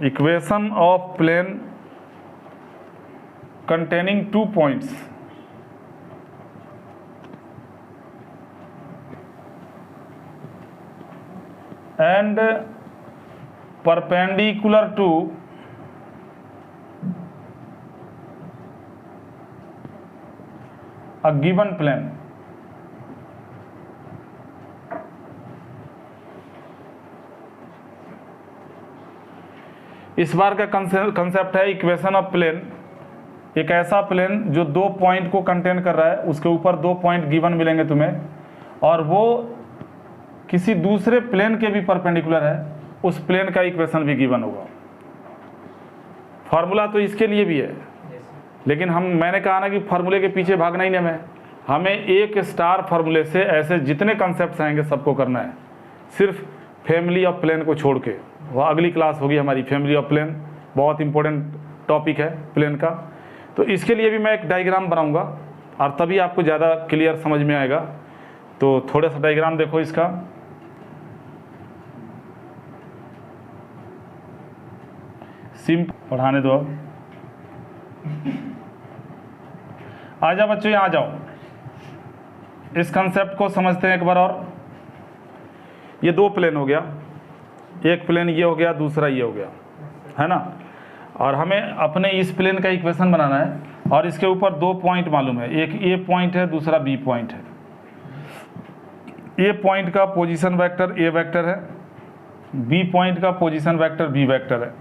Equation of plane containing 2 points and perpendicular to a given plane. इस बार का concept है equation of plane, एक ऐसा प्लेन जो 2 पॉइंट को कंटेन कर रहा है, उसके ऊपर 2 पॉइंट गिवन मिलेंगे तुम्हें, और वो किसी दूसरे प्लेन के भी परपेंडिकुलर है, उस प्लेन का इक्वेशन भी गिवन होगा। फार्मूला तो इसके लिए भी है, लेकिन मैंने कहा ना कि फार्मूले के पीछे भागना ही नहीं, हमें एक स्टार फार्मूले से ऐसे जितने कंसेप्ट आएंगे सबको करना है, सिर्फ फैमिली ऑफ प्लेन को छोड़ के। वह अगली क्लास होगी हमारी फैमिली ऑफ प्लेन, बहुत इंपॉर्टेंट टॉपिक है प्लेन का। तो इसके लिए भी मैं एक डायग्राम बनाऊंगा और तभी आपको ज़्यादा क्लियर समझ में आएगा। तो थोड़ा सा डायग्राम देखो इसका। पढ़ाने दो अब। आ जाओ बच्चों, यहाँ आ जाओ, इस कंसेप्ट को समझते हैं एक बार और। ये 2 प्लेन हो गया, एक प्लेन ये हो गया, दूसरा ये हो गया, है ना। और हमें अपने इस प्लेन का इक्वेशन बनाना है, और इसके ऊपर 2 पॉइंट मालूम है, एक ए पॉइंट है, दूसरा बी पॉइंट है। ए पॉइंट का पोजीशन वेक्टर ए वेक्टर है, बी पॉइंट का पोजीशन वेक्टर बी वेक्टर है।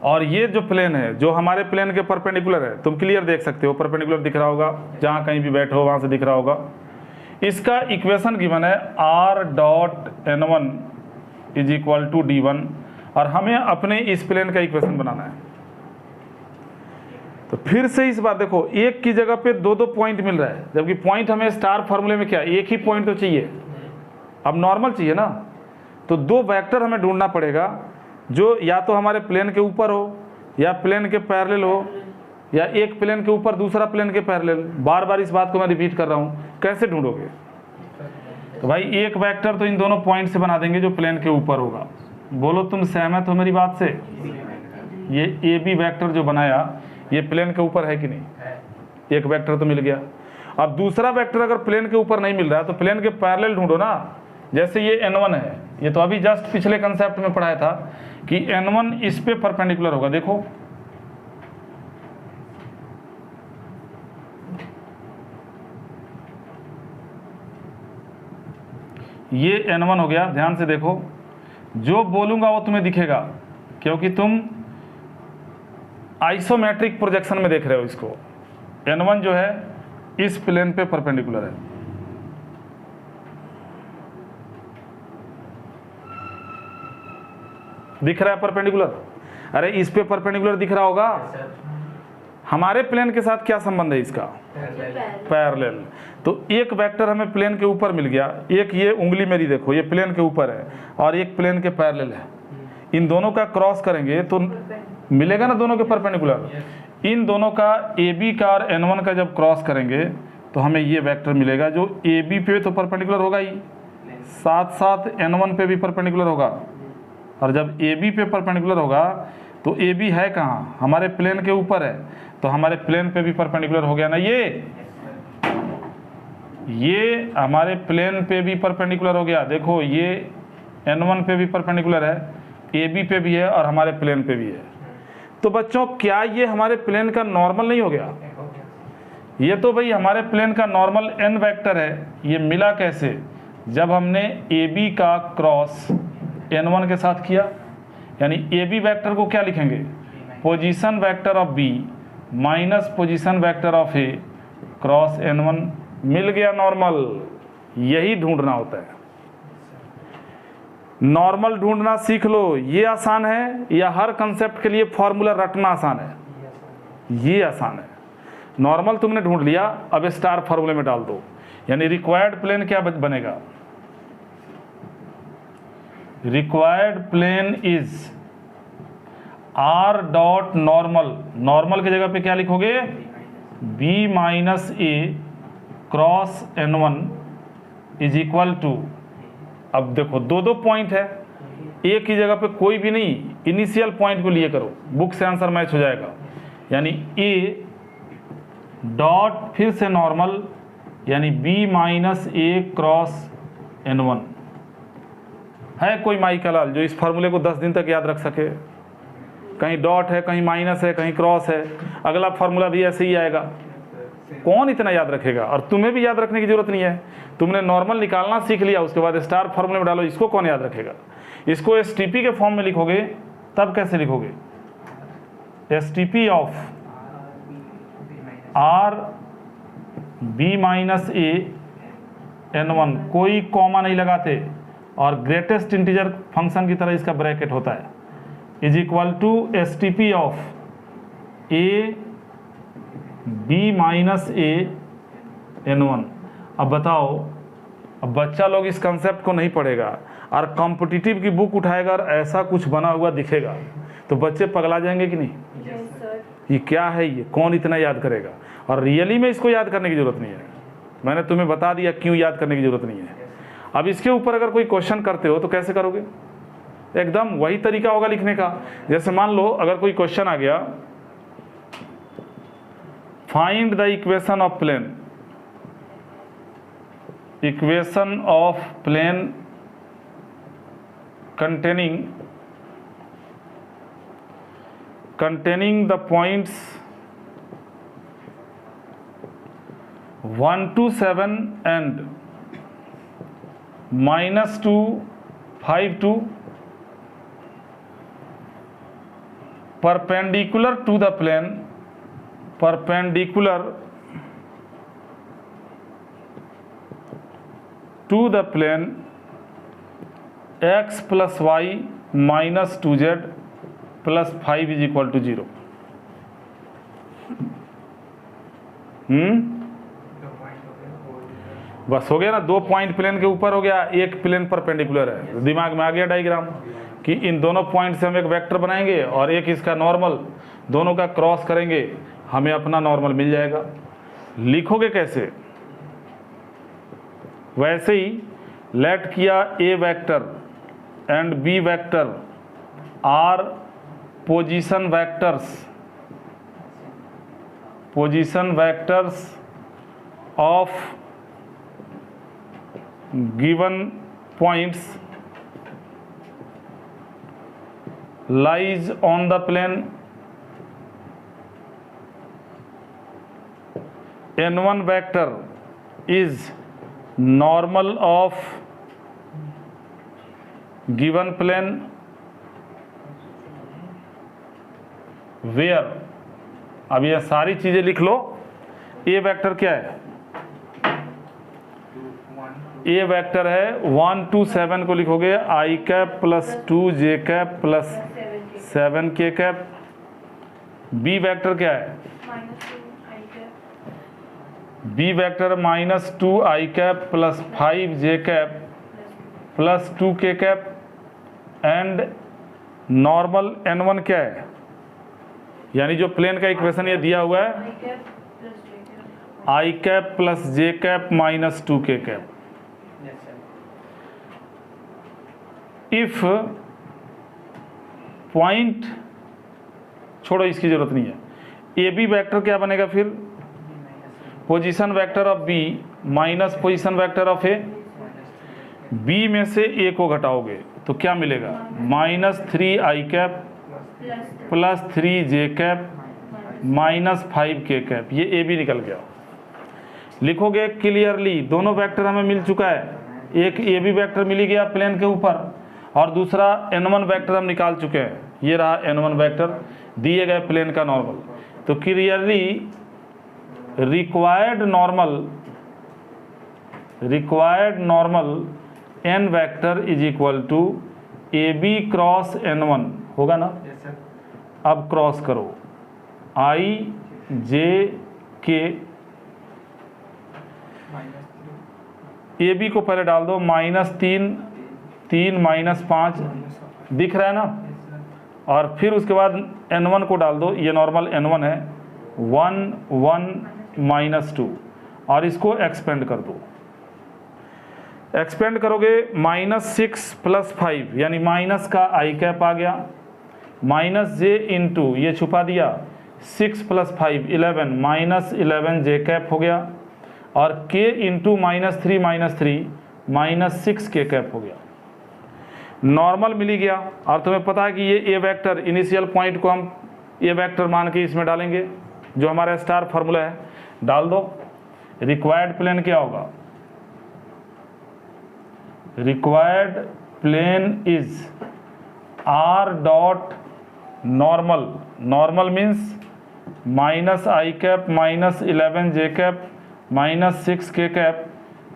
और ये जो प्लेन है, जो हमारे प्लेन के परपेंडिकुलर है, तुम क्लियर देख सकते हो, परपेंडिकुलर दिख रहा होगा, जहाँ कहीं भी बैठे हो वहाँ से दिख रहा होगा। इसका इक्वेशन गिवन है r.n1 = d1, और हमें अपने इस प्लेन का इक्वेशन बनाना है। तो फिर से इस बार देखो, एक की जगह पे 2 पॉइंट मिल रहा है, जबकि पॉइंट हमें स्टार फार्मूले में क्या, एक ही पॉइंट तो चाहिए, अब नॉर्मल चाहिए ना। तो 2 वेक्टर हमें ढूंढना पड़ेगा जो या तो हमारे प्लेन के ऊपर हो, या प्लेन के पैरेलल हो, या एक प्लेन के ऊपर दूसरा प्लेन के पैरेलल। बार बार इस बात को मैं रिपीट कर रहा हूँ, कैसे ढूंढोगे? तो भाई एक वेक्टर तो इन दोनों पॉइंट से बना देंगे जो प्लेन के ऊपर होगा। बोलो तुम सहमत हो मेरी बात से? ये ए बी वेक्टर जो बनाया, ये प्लेन के ऊपर है कि नहीं? एक वेक्टर तो मिल गया। अब दूसरा वेक्टर अगर प्लेन के ऊपर नहीं मिल रहा है तो प्लेन के पैरेलल ढूंढो ना। जैसे ये n1 है, ये तो अभी जस्ट पिछले कंसेप्ट में पढ़ाया था कि n1 इस पे परपेंडिकुलर होगा। देखो ये n1 हो गया, ध्यान से देखो, जो बोलूंगा वो तुम्हें दिखेगा, क्योंकि तुम आइसोमेट्रिक प्रोजेक्शन में देख रहे हो इसको। n1 जो है इस प्लेन पे परपेंडिकुलर है, दिख रहा है परपेंडिकुलर? अरे इस पे परपेंडिकुलर दिख रहा होगा। हमारे प्लेन के साथ क्या संबंध है इसका? पैरेलल। तो एक वेक्टर हमें प्लेन के ऊपर मिल गया, एक ये उंगली मेरी देखो, ये प्लेन के ऊपर है और एक प्लेन के पैरेलल है। इन दोनों का क्रॉस करेंगे तो मिलेगा ना दोनों के परपेंडिकुलर। इन दोनों का ए बी का और n1 का जब क्रॉस करेंगे तो हमें ये वेक्टर मिलेगा जो ए बी पे तो परपेंडिकुलर होगा ही, साथ साथ n1 पे भी परपेंडिकुलर होगा। और जब ए बी पे परपेंडिकुलर होगा तो ए बी है कहाँ? हमारे प्लेन के ऊपर है, तो हमारे प्लेन पे भी परपेंडिकुलर हो गया ना। ये हमारे प्लेन पे भी परपेंडिकुलर हो गया। देखो ये n1 पे भी परपेंडिकुलर है, ए बी पे भी है और हमारे प्लेन पे भी है। तो बच्चों क्या ये हमारे प्लेन का नॉर्मल नहीं हो गया? ये तो भाई हमारे प्लेन का नॉर्मल n वेक्टर है। ये मिला कैसे? जब हमने ए बी का क्रॉस n1 के साथ किया, यानी ए बी वेक्टर को क्या लिखेंगे? Position vector of B minus position vector of A cross n1। मिल गया नॉर्मल। यही ढूंढना होता है, नॉर्मल ढूंढना सीख लो। ये आसान है या हर कंसेप्ट के लिए फॉर्मूला रटना आसान है? ये आसान है। नॉर्मल तुमने ढूंढ लिया, अब स्टार फॉर्मूले में डाल दो, यानी रिक्वायर्ड प्लेन क्या बनेगा? Required plane is r dot normal. Normal की जगह पे क्या लिखोगे? b minus A cross n1 is equal to, अब देखो 2 पॉइंट है, ए की जगह पे कोई भी नहीं, इनिशियल पॉइंट को लिए करो, बुक से आंसर मैच हो जाएगा। यानी ए डॉट फिर से नॉर्मल, यानी B minus A cross N1। है कोई माई का लाल जो इस फार्मूले को 10 दिन तक याद रख सके? कहीं डॉट है, कहीं माइनस है, कहीं क्रॉस है, अगला फार्मूला भी ऐसे ही आएगा। कौन इतना याद रखेगा? और तुम्हें भी याद रखने की जरूरत नहीं है, तुमने नॉर्मल निकालना सीख लिया, उसके बाद स्टार फार्मूले में डालो। इसको कौन याद रखेगा? इसको STP के फॉर्म में लिखोगे, तब कैसे लिखोगे? STP of R B minus A N1, कोई कॉमा नहीं लगाते, और ग्रेटेस्ट इंटीजर फंक्शन की तरह इसका ब्रैकेट होता है, is equal to STP of A B minus A N1। अब बताओ, अब बच्चा लोग इस कंसेप्ट को नहीं पढ़ेगा और कॉम्पिटिटिव की बुक उठाएगा और ऐसा कुछ बना हुआ दिखेगा तो बच्चे पगला जाएंगे कि नहीं? ये क्या है, ये कौन इतना याद करेगा? और रियली में इसको याद करने की जरूरत नहीं है, मैंने तुम्हें बता दिया क्यों याद करने की जरूरत नहीं है। अब इसके ऊपर अगर कोई क्वेश्चन करते हो तो कैसे करोगे? एकदम वही तरीका होगा लिखने का। जैसे मान लो अगर कोई क्वेश्चन आ गया, find the equation of plane, equation of plane containing the points 1 to 7 and -2, 5 to perpendicular to the plane, perpendicular to the plane x plus y minus 2z plus 5 is equal to 0। बस हो गया ना, 2 point plane के ऊपर हो गया, एक plane perpendicular है, दिमाग में आ गया डायग्राम कि इन दोनों पॉइंट से हम एक वेक्टर बनाएंगे और एक इसका नॉर्मल, दोनों का क्रॉस करेंगे, हमें अपना नॉर्मल मिल जाएगा। लिखोगे कैसे? वैसे ही लेट किया A vector and B vector are position vectors of given points lies on the plane N1 vector is normal of given plane where. अब ये सारी चीजें लिख लो। ए वेक्टर क्या है? ए वेक्टर है 1 to 7 को लिखोगे i cap plus 2j cap plus 7k cap. B vector क्या है? B vector -2i cap plus 5j cap plus 2k cap. And normal N1 क्या है? यानी जो प्लेन का इक्वेशन ये दिया हुआ है i cap plus j cap minus 2k cap. If point छोड़ो, इसकी जरूरत नहीं है। ए बी वेक्टर क्या बनेगा फिर? Position vector of B minus position vector of A. B में से ए को घटाओगे तो क्या मिलेगा? -3i cap plus 3j cap minus 5k cap. ये ए बी निकल गया। लिखोगे क्लियरली, दोनों वेक्टर हमें मिल चुका है, एक ए बी वेक्टर मिल गया प्लेन के ऊपर और दूसरा N1 वेक्टर हम निकाल चुके हैं। ये रहा N1 वेक्टर दिए गए प्लेन का नॉर्मल। तो clearly required normal N vector is equal to A B cross N1 होगा ना? अब क्रॉस करो i j k। A B को पहले डाल दो, -3 -5 दिख रहा है ना, और फिर उसके बाद N1 को डाल दो, ये नॉर्मल N1 है, 1 1 -2 और इसको एक्सपेंड कर दो। एक्सपेंड करोगे -6 + 5 यानी माइनस का आई कैप आ गया, -j इंटू ये छुपा दिया 6 + 5 11 -11 जे कैप हो गया, और k इंटू -3 -6 के कैप हो गया। नॉर्मल मिल गया, और तुम्हें पता है कि ये ए वेक्टर इनिशियल पॉइंट को हम ए वेक्टर मान के इसमें डालेंगे, जो हमारा स्टार फार्मूला है डाल दो। रिक्वायर्ड प्लेन क्या होगा, required plane is r dot normal, normal means -i cap -11 j cap -6 k cap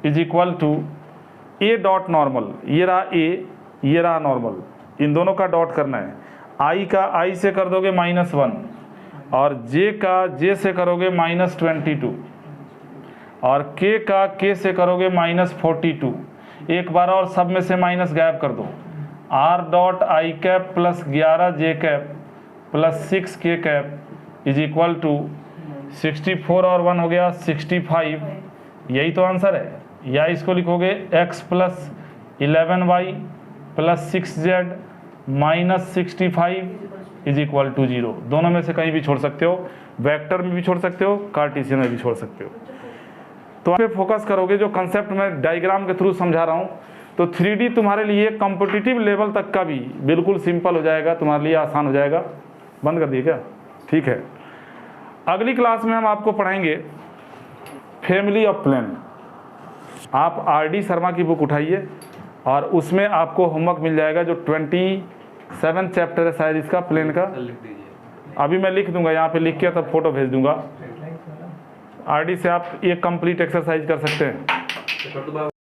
is equal to a dot normal, ये रहा a, ये रहा नॉर्मल, इन दोनों का डॉट करना है। i का i से कर दोगे -1, और j का j से करोगे -22, और k का k से करोगे -42। एक बार और सब में से माइनस गायब कर दो। r dot I cap plus 11 j cap plus 6 k cap is equal to 64 और 1 हो गया 65। यही तो आंसर है। या इसको लिखोगे x plus 11y plus 6z minus 65 is equal to 0। दोनों में से कहीं भी छोड़ सकते हो, वेक्टर में भी छोड़ सकते हो, कार्टेशियन में भी छोड़ सकते हो। तो आप पे फोकस करोगे, जो कंसेप्ट मैं डायग्राम के थ्रू समझा रहा हूँ, तो 3D तुम्हारे लिए कॉम्पिटिटिव लेवल तक का भी बिल्कुल सिंपल हो जाएगा, तुम्हारे लिए आसान हो जाएगा। बंद कर दिए क्या? ठीक है। अगली क्लास में हम आपको पढ़ाएंगे फैमिली ऑफ प्लेन। आप RD शर्मा की बुक उठाइए और उसमें आपको होमवर्क मिल जाएगा, जो 27 चैप्टर है शायद इसका प्लेन का। अभी मैं लिख दूंगा, यहाँ पे लिख के तब फोटो भेज दूंगा। RD से आप ये कंप्लीट एक्सरसाइज कर सकते हैं।